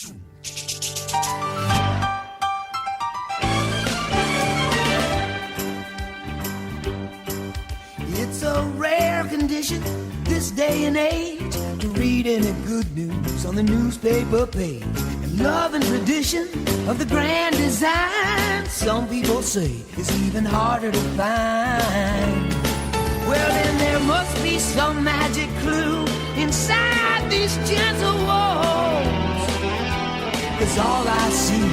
It's a rare condition this day and age to read any good news on the newspaper page. And love and tradition of the grand design, some people say, is even harder to find. Well, then there must be some magic clue inside these gentle walls. 'Cause all I see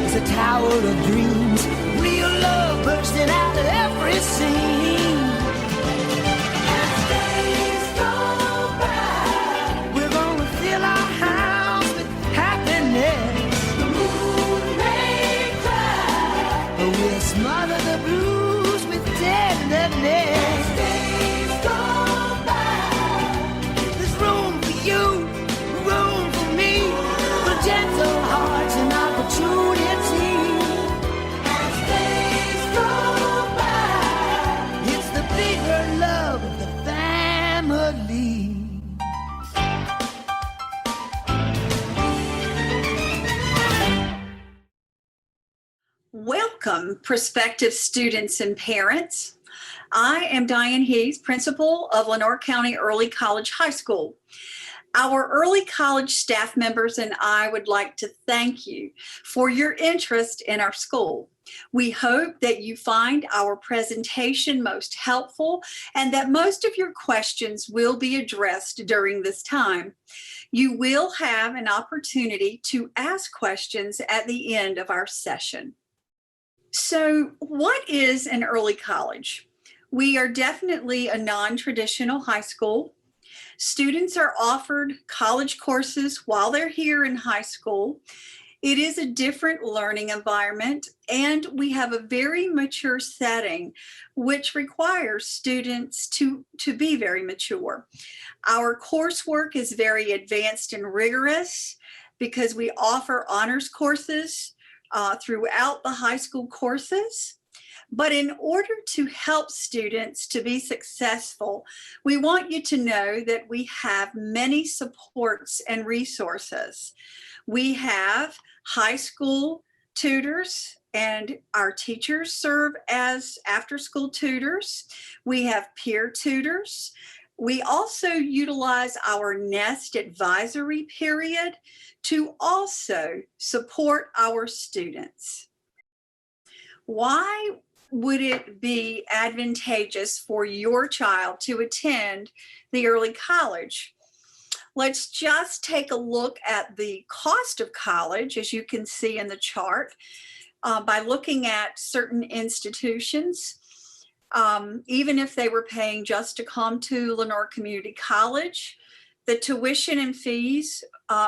is a tower of dreams, real love bursting out of every scene. As days go by, we're gonna fill our house with happiness. The moon may cry, but we'll smother the blues with tenderness. Gentle hearts and opportunity. As days go by, it's the bigger love of the family. Welcome, prospective students and parents. I am Diane Heath, principal of Lenoir County Early College High School. Our early college staff members and I would like to thank you for your interest in our school. We hope that you find our presentation most helpful and that most of your questions will be addressed during this time. You will have an opportunity to ask questions at the end of our session. So, what is an early college? We are definitely a non-traditional high school. Students are offered college courses while they're here in high school. It is a different learning environment, and we have a very mature setting, which requires students to be very mature. Our coursework is very advanced and rigorous because we offer honors courses throughout the high school courses. But in order to help students to be successful, we want you to know that we have many supports and resources. We have high school tutors, and our teachers serve as after-school tutors. We have peer tutors. We also utilize our NEST advisory period to also support our students. Why would it be advantageous for your child to attend the early college? Let's just take a look at the cost of college, as you can see in the chart, by looking at certain institutions. Even if they were paying just to come to Lenoir Community College, the tuition and fees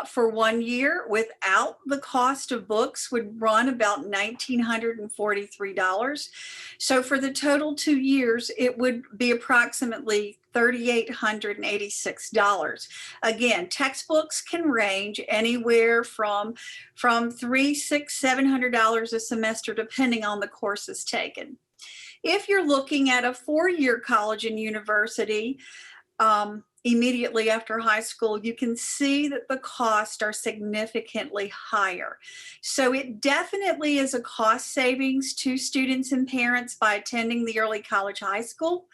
for 1 year without the cost of books would run about $1,943. So for the total 2 years, it would be approximately $3,886. Again, textbooks can range anywhere from $300, $600, $700 a semester, depending on the courses taken. If you're looking at a 4-year college and university, immediately after high school, you can see that the costs are significantly higher. So it definitely is a cost savings to students and parents by attending the early college high school,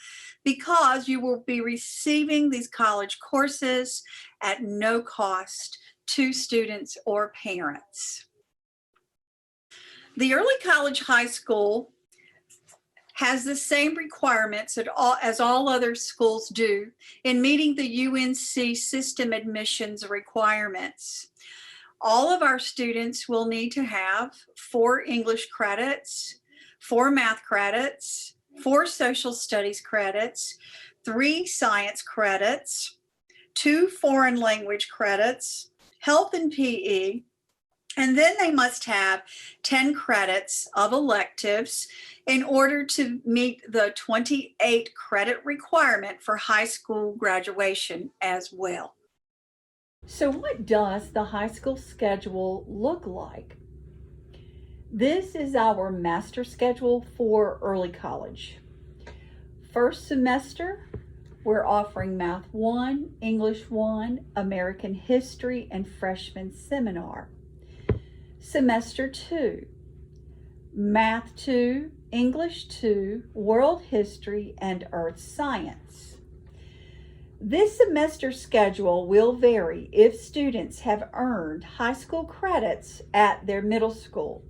because you will be receiving these college courses at no cost to students or parents. The early college high school has the same requirements as all other schools do in meeting the UNC system admissions requirements. All of our students will need to have 4 English credits, 4 math credits, 4 social studies credits, 3 science credits, 2 foreign language credits, health and PE, and then they must have 10 credits of electives in order to meet the 28 credit requirement for high school graduation as well. So what does the high school schedule look like? This is our master schedule for early college. First semester, we're offering Math 1, English 1, American History, and Freshman Seminar. Semester 2, Math 2, English 2, World History, and Earth Science. This semester schedule will vary if students have earned high school credits at their middle school.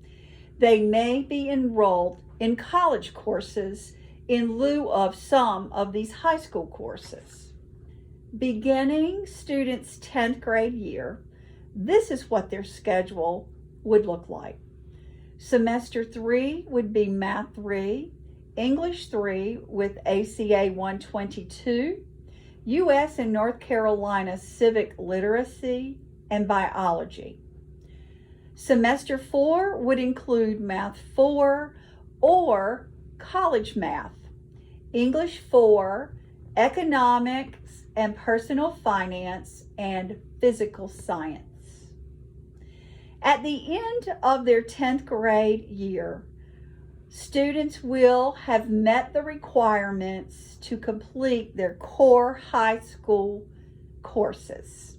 They may be enrolled in college courses in lieu of some of these high school courses. Beginning students' 10th grade year, this is what their schedule would look like. Semester 3 would be Math 3, English 3 with ACA 122, U.S. and North Carolina Civic Literacy, and Biology. Semester 4 would include Math 4 or College Math, English 4, Economics and Personal Finance, and Physical Science. At the end of their 10th grade year, students will have met the requirements to complete their core high school courses.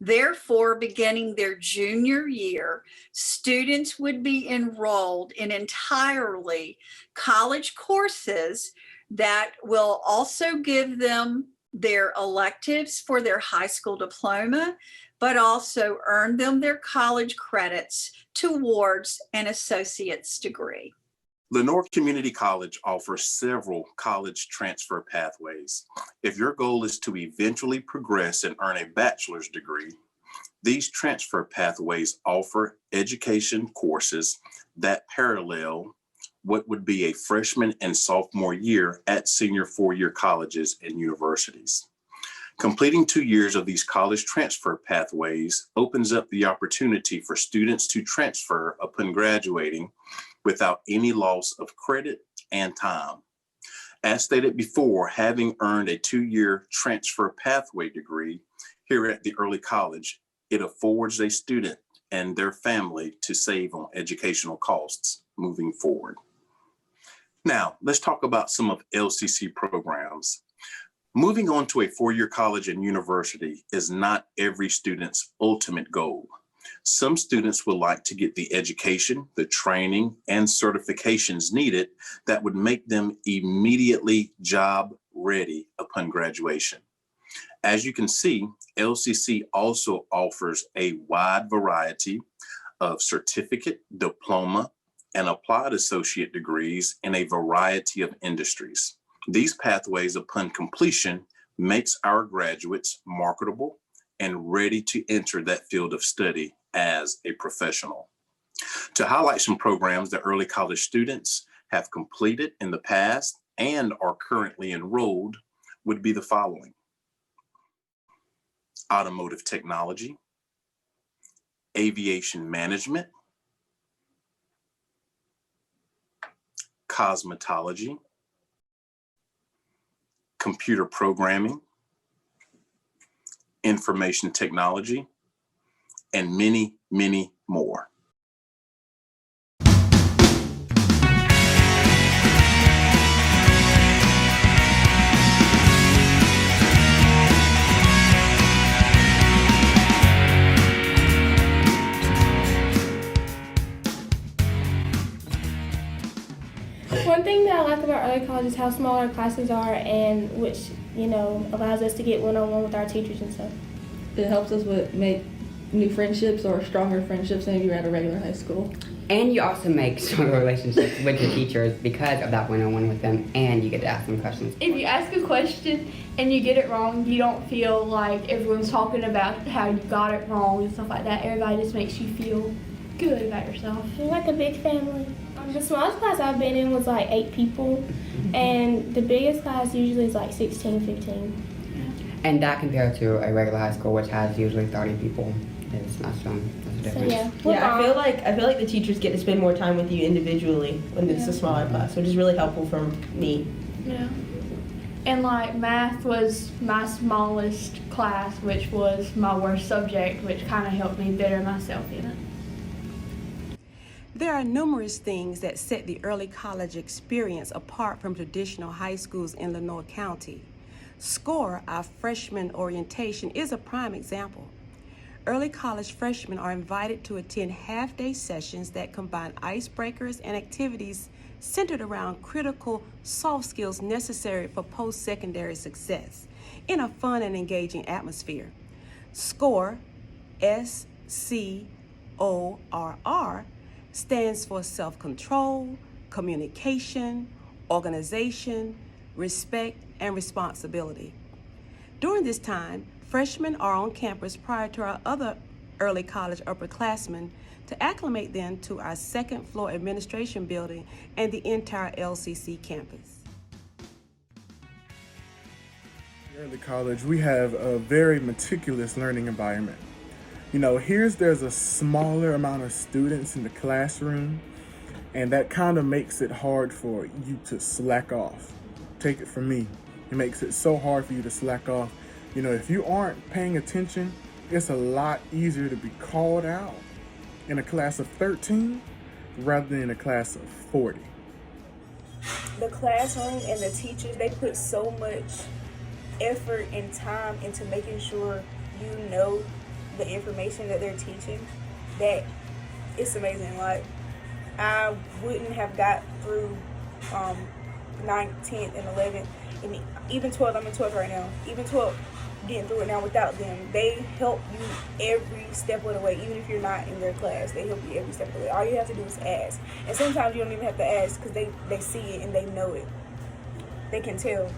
Therefore, beginning their junior year, students would be enrolled in entirely college courses that will also give them their electives for their high school diploma, but also earn them their college credits towards an associate's degree. Lenoir Community College offers several college transfer pathways. If your goal is to eventually progress and earn a bachelor's degree, these transfer pathways offer education courses that parallel what would be a freshman and sophomore year at senior four-year colleges and universities. Completing 2 years of these college transfer pathways opens up the opportunity for students to transfer upon graduating without any loss of credit and time. As stated before, having earned a 2-year transfer pathway degree here at the early college, it affords a student and their family to save on educational costs moving forward. Now, let's talk about some of LCC programs. Moving on to a 4-year college and university is not every student's ultimate goal. Some students would like to get the education, the training, and certifications needed that would make them immediately job ready upon graduation. As you can see, LCC also offers a wide variety of certificate, diploma, and applied associate degrees in a variety of industries. These pathways upon completion makes our graduates marketable and ready to enter that field of study as a professional. To highlight some programs that early college students have completed in the past and are currently enrolled would be the following: automotive technology, aviation management, cosmetology, computer programming, information technology, and many, many more. One thing that I like about early college is how small our classes are, and which, allows us to get one-on-one with our teachers and stuff. It helps us make new friendships or stronger friendships than if you're at a regular high school. And you also make stronger relationships with your teachers because of that one-on-one with them, and you get to ask them questions. If you ask a question and you get it wrong, you don't feel like everyone's talking about how you got it wrong and stuff like that. Everybody just makes you feel good about yourself. We're like a big family. The smallest class I've been in was like 8 people, and the biggest class usually is like 16, 15. And that compared to a regular high school, which has usually 30 people, is not so that's a difference. I feel like the teachers get to spend more time with you individually when it's a smaller class, which is really helpful for me. Yeah. And like math was my smallest class, which was my worst subject, which kind of helped me better myself in it. There are numerous things that set the early college experience apart from traditional high schools in Lenoir County. SCORE, our freshman orientation, is a prime example. early college freshmen are invited to attend half-day sessions that combine icebreakers and activities centered around critical soft skills necessary for post-secondary success in a fun and engaging atmosphere. SCORE, SCORR, stands for self-control, communication, organization, respect, and responsibility. During this time, freshmen are on campus prior to our other early college upperclassmen to acclimate them to our second floor administration building and the entire LCC campus. Early college, we have a very meticulous learning environment. There's a smaller amount of students in the classroom, and that kind of makes it hard for you to slack off. Take it from me. It makes it so hard for you to slack off. If you aren't paying attention, it's a lot easier to be called out in a class of 13 rather than in a class of 40. The classroom and the teachers, they put so much effort and time into making sure you know the information that they're teaching that it's amazing. Like, I wouldn't have got through 9th, 10th, and 11th, and even 12th. I'm in 12th right now. Even 12th, getting through it now without them. They help you every step of the way. Even if you're not in their class, they help you every step of the way. All you have to do is ask. And sometimes you don't even have to ask because they see it and they know it. They can tell.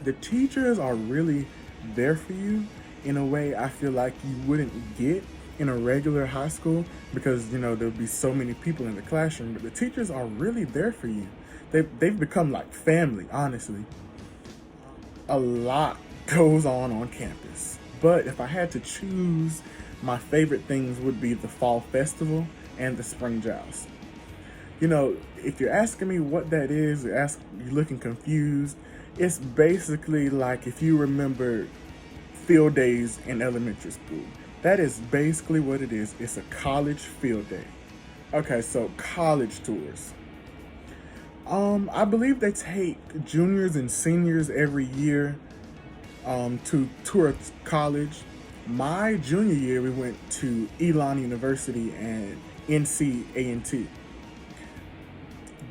The teachers are really there for you in a way I feel like you wouldn't get in a regular high school because, there'll be so many people in the classroom, but the teachers are really there for you. They've become like family, honestly. A lot goes on campus, but if I had to choose, my favorite things would be the fall festival and the spring joust. If you're asking me what that is, you're looking confused, it's basically like if you remember field days in elementary school. That is basically what it is. It's a college field day. Okay, so college tours. I believe they take juniors and seniors every year to tour college. My junior year, we went to Elon University and NC A&T.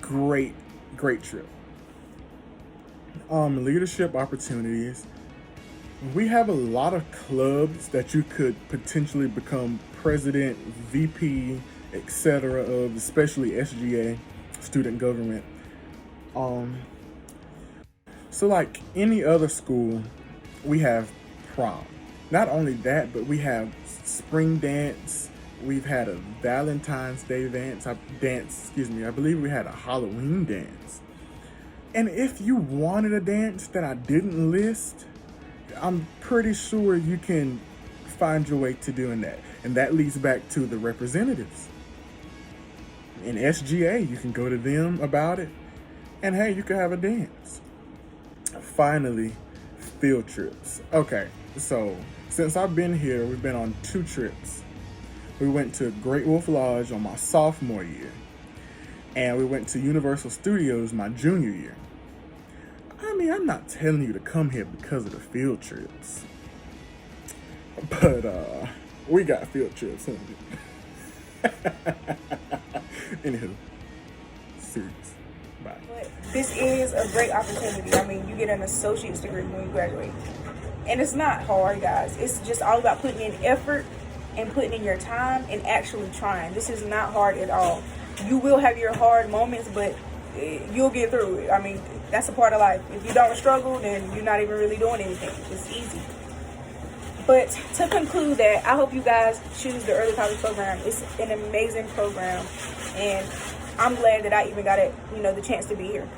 Great trip. Leadership opportunities. We have a lot of clubs that you could potentially become president, VP, etc. of, especially SGA, student government. So like any other school, we have prom. Not only that, but we have spring dance. We've had a Valentine's Day dance. I believe we had a Halloween dance. And if you wanted a dance that I didn't list, I'm pretty sure you can find your way to doing that. And that leads back to the representatives. In SGA, you can go to them about it. And hey, you can have a dance. Finally, field trips. Okay, so since I've been here, we've been on 2 trips. We went to Great Wolf Lodge on my sophomore year. And we went to Universal Studios my junior year. I mean, I'm not telling you to come here because of the field trips. But, we got field trips, huh? Anywho, serious. Bye. But this is a great opportunity. I mean, you get an associate's degree when you graduate. And it's not hard, guys. It's just all about putting in effort and putting in your time and actually trying. This is not hard at all. You will have your hard moments, but you'll get through it. I mean, that's a part of life. If you don't struggle, then you're not even really doing anything. It's easy. But to conclude that, I hope you guys choose the early college program. It's an amazing program, and I'm glad that I even got the chance to be here.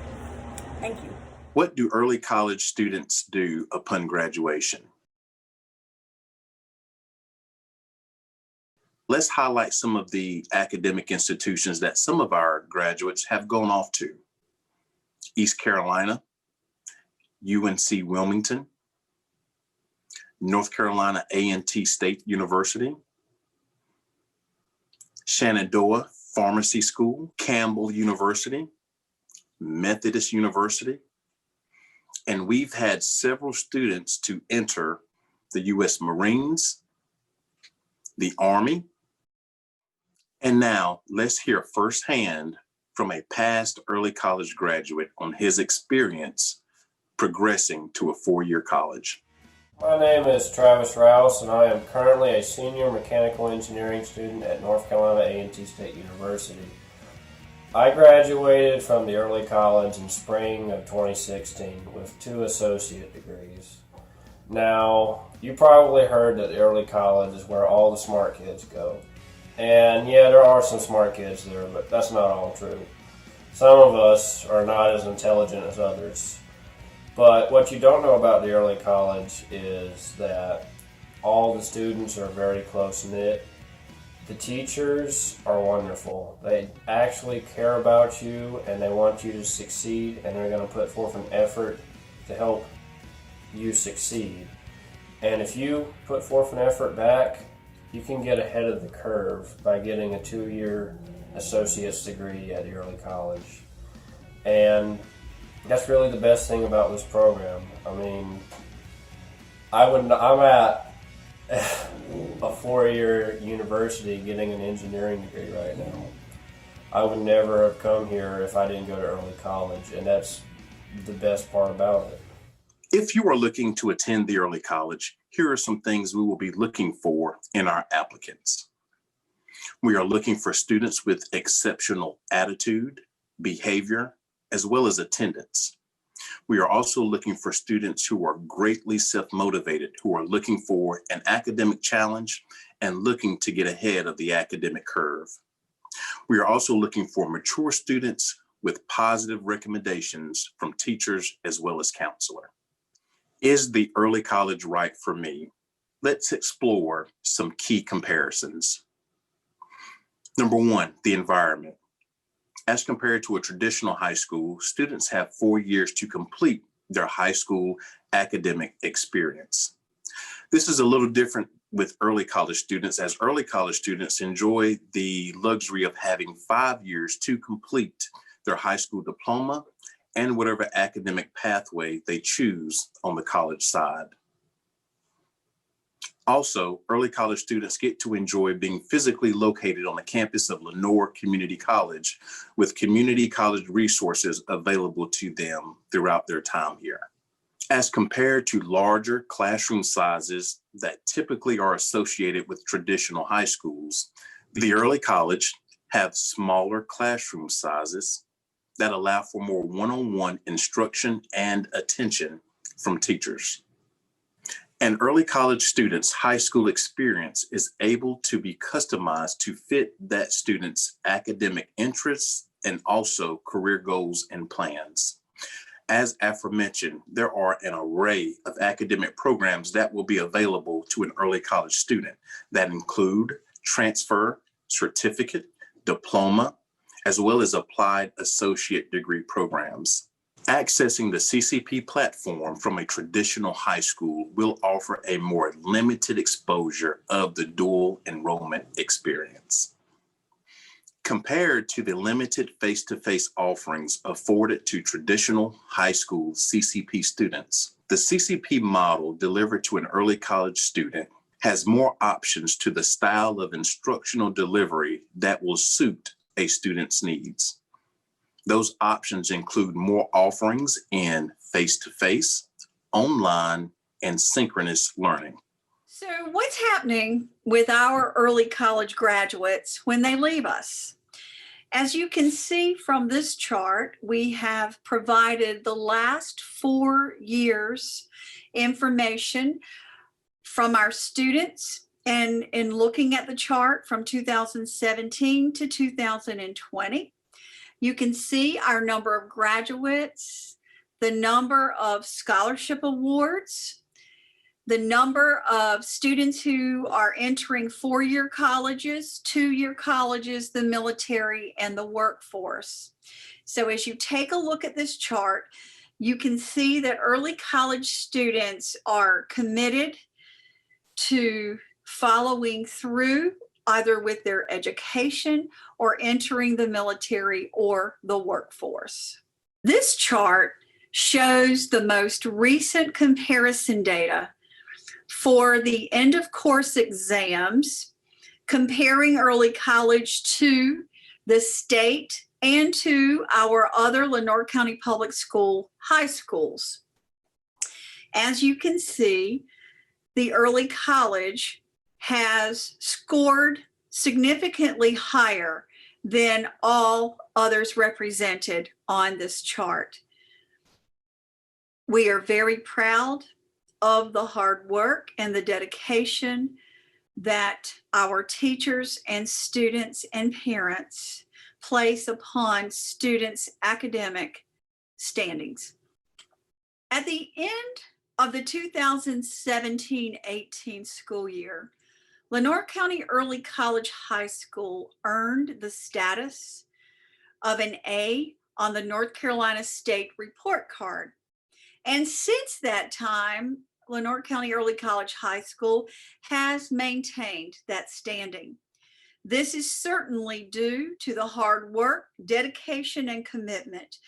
Thank you. What do early college students do upon graduation? Let's highlight some of the academic institutions that some of our graduates have gone off to. East Carolina, UNC Wilmington, North Carolina A&T State University, Shenandoah Pharmacy School, Campbell University, Methodist University, and we've had several students to enter the U.S. Marines, the Army. And now let's hear firsthand from a past early college graduate on his experience progressing to a four-year college. My name is Travis Rouse, and I am currently a senior mechanical engineering student at North Carolina A&T State University. I graduated from the early college in spring of 2016 with 2 associate degrees. Now, you probably heard that the early college is where all the smart kids go. And yeah, there are some smart kids there, but that's not all true. Some of us are not as intelligent as others. But what you don't know about the early college is that all the students are very close-knit. The teachers are wonderful. They actually care about you and they want you to succeed, and they're going to put forth an effort to help you succeed. And if you put forth an effort back, you can get ahead of the curve by getting a 2-year associate's degree at the early college. And that's really the best thing about this program. I mean, I'm at a 4-year university getting an engineering degree right now. I would never have come here if I didn't go to early college, and that's the best part about it. If you are looking to attend the early college, here are some things we will be looking for in our applicants. We are looking for students with exceptional attitude, behavior, as well as attendance. We are also looking for students who are greatly self-motivated, who are looking for an academic challenge and looking to get ahead of the academic curve. We are also looking for mature students with positive recommendations from teachers as well as counselor. Is the early college right for me? Let's explore some key comparisons. Number 1, the environment. As compared to a traditional high school, students have 4 years to complete their high school academic experience. This is a little different with early college students, as early college students enjoy the luxury of having 5 years to complete their high school diploma and whatever academic pathway they choose on the college side. Also, early college students get to enjoy being physically located on the campus of Lenoir Community College with community college resources available to them throughout their time here. As compared to larger classroom sizes that typically are associated with traditional high schools, the early college have smaller classroom sizes that allow for more one-on-one instruction and attention from teachers. An early college student's high school experience is able to be customized to fit that student's academic interests and also career goals and plans. As aforementioned, there are an array of academic programs that will be available to an early college student that include transfer, certificate, diploma, as well as applied associate degree programs. Accessing the CCP platform from a traditional high school will offer a more limited exposure of the dual enrollment experience. Compared to the limited face-to-face offerings afforded to traditional high school CCP students, the CCP model delivered to an early college student has more options to the style of instructional delivery that will suit a student's needs. Those options include more offerings in face-to-face, online, and synchronous learning. So what's happening with our early college graduates when they leave us? As you can see from this chart, we have provided the last 4 years information from our students. And in looking at the chart from 2017 to 2020, you can see our number of graduates, the number of scholarship awards, the number of students who are entering 4-year colleges, 2-year colleges, the military, and the workforce. So as you take a look at this chart, you can see that early college students are committed to following through either with their education or entering the military or the workforce. This chart shows the most recent comparison data for the end of course exams comparing early college to the state and to our other Lenoir County Public School high schools. As you can see, the early college has scored significantly higher than all others represented on this chart. We are very proud of the hard work and the dedication that our teachers and students and parents place upon students' academic standings. At the end of the 2017-18 school year, Lenoir County Early College High School earned the status of an A on the North Carolina State Report Card. And since that time, Lenoir County Early College High School has maintained that standing. This is certainly due to the hard work, dedication, and commitment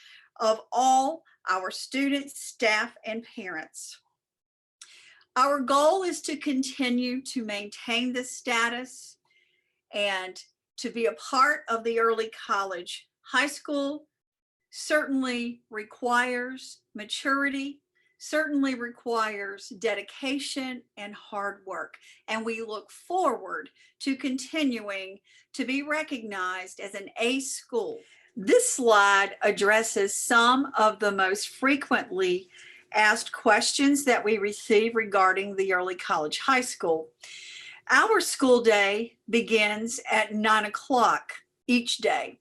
of all our students, staff, and parents. Our goal is to continue to maintain this status and to be a part of the early college. High school certainly requires maturity, certainly requires dedication and hard work. And we look forward to continuing to be recognized as an A school. This slide addresses some of the most frequently asked questions that we receive regarding the early college high school. Our school day begins at 9 o'clock each day.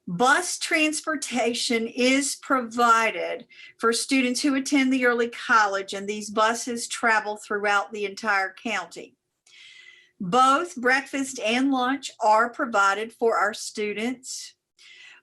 Bus transportation is provided for students who attend the early college, and these buses travel throughout the entire county. Both breakfast and lunch are provided for our students.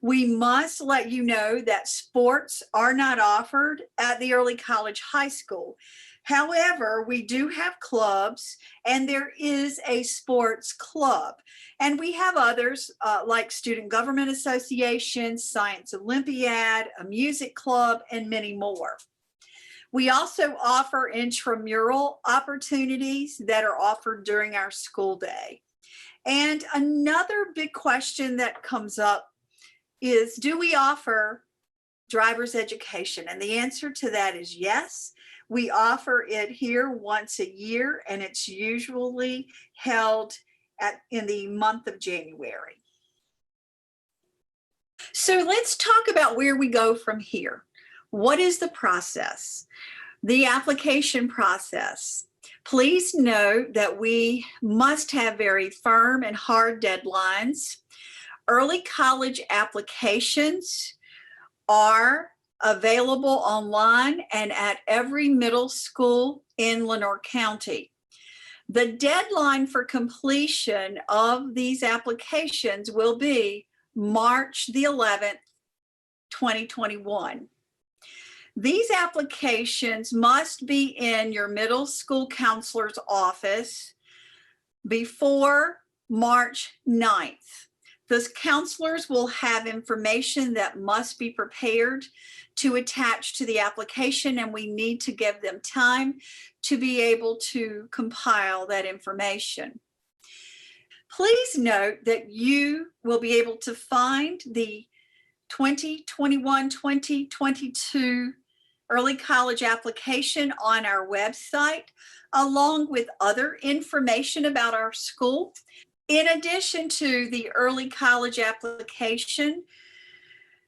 We must let you know that sports are not offered at the early college high school. However, we do have clubs, and there is a sports club. And we have others like Student Government Association, Science Olympiad, a music club, and many more. We also offer intramural opportunities that are offered during our school day. And another big question that comes up is, do we offer driver's education? And the answer to that is yes. We offer it here once a year, and it's usually held in the month of January. So let's talk about where we go from here. What is the process? The application process. Please note that we must have very firm and hard deadlines. Early college applications are available online and at every middle school in Lenoir County. The deadline for completion of these applications will be March the 11th, 2021. These applications must be in your middle school counselor's office before March 9th. Those counselors will have information that must be prepared to attach to the application, and we need to give them time to be able to compile that information. Please note that you will be able to find the 2021-2022 early college application on our website, along with other information about our school. In addition to the early college application,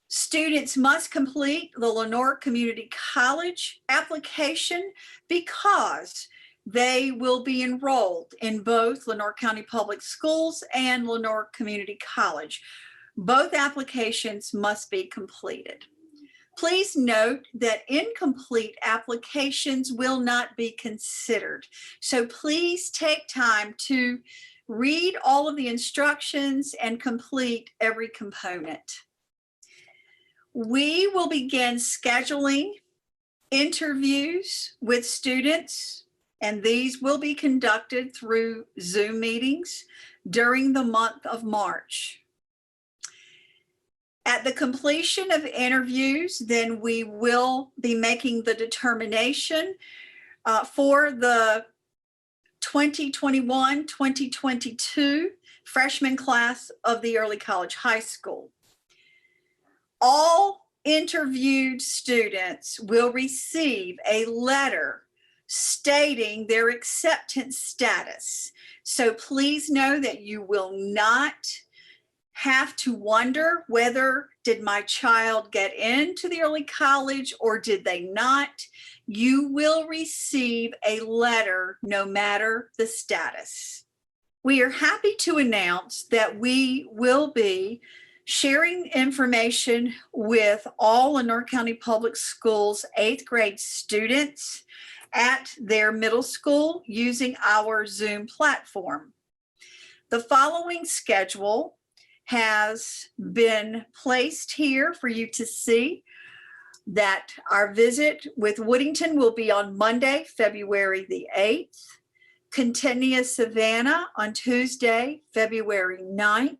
students must complete the Lenoir Community College application because they will be enrolled in both Lenoir County Public Schools and Lenoir Community College. Both applications must be completed. Please note that incomplete applications will not be considered. So please take time to read all of the instructions and complete every component. We will begin scheduling interviews with students, and these will be conducted through Zoom meetings during the month of March. At the completion of interviews, then we will be making the determination for the 2021-2022 freshman class of the Early College High School. All interviewed students will receive a letter stating their acceptance status. So please know that you will not have to wonder whether did my child get into the early college or did they not. You will receive a letter no matter the status. We are happy to announce that we will be sharing information with all Lenore County Public Schools 8th grade students at their middle school using our Zoom platform. The following schedule has been placed here for you to see. That our visit with Woodington will be on Monday, February the 8th. Centennial Savannah on Tuesday, February 9th.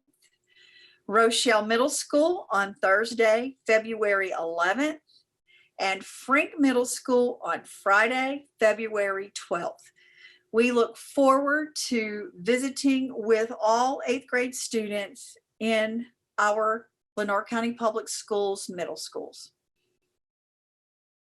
Rochelle Middle School on Thursday, February 11th. And Frank Middle School on Friday, February 12th. We look forward to visiting with all 8th grade students in our Lenore County Public Schools middle schools.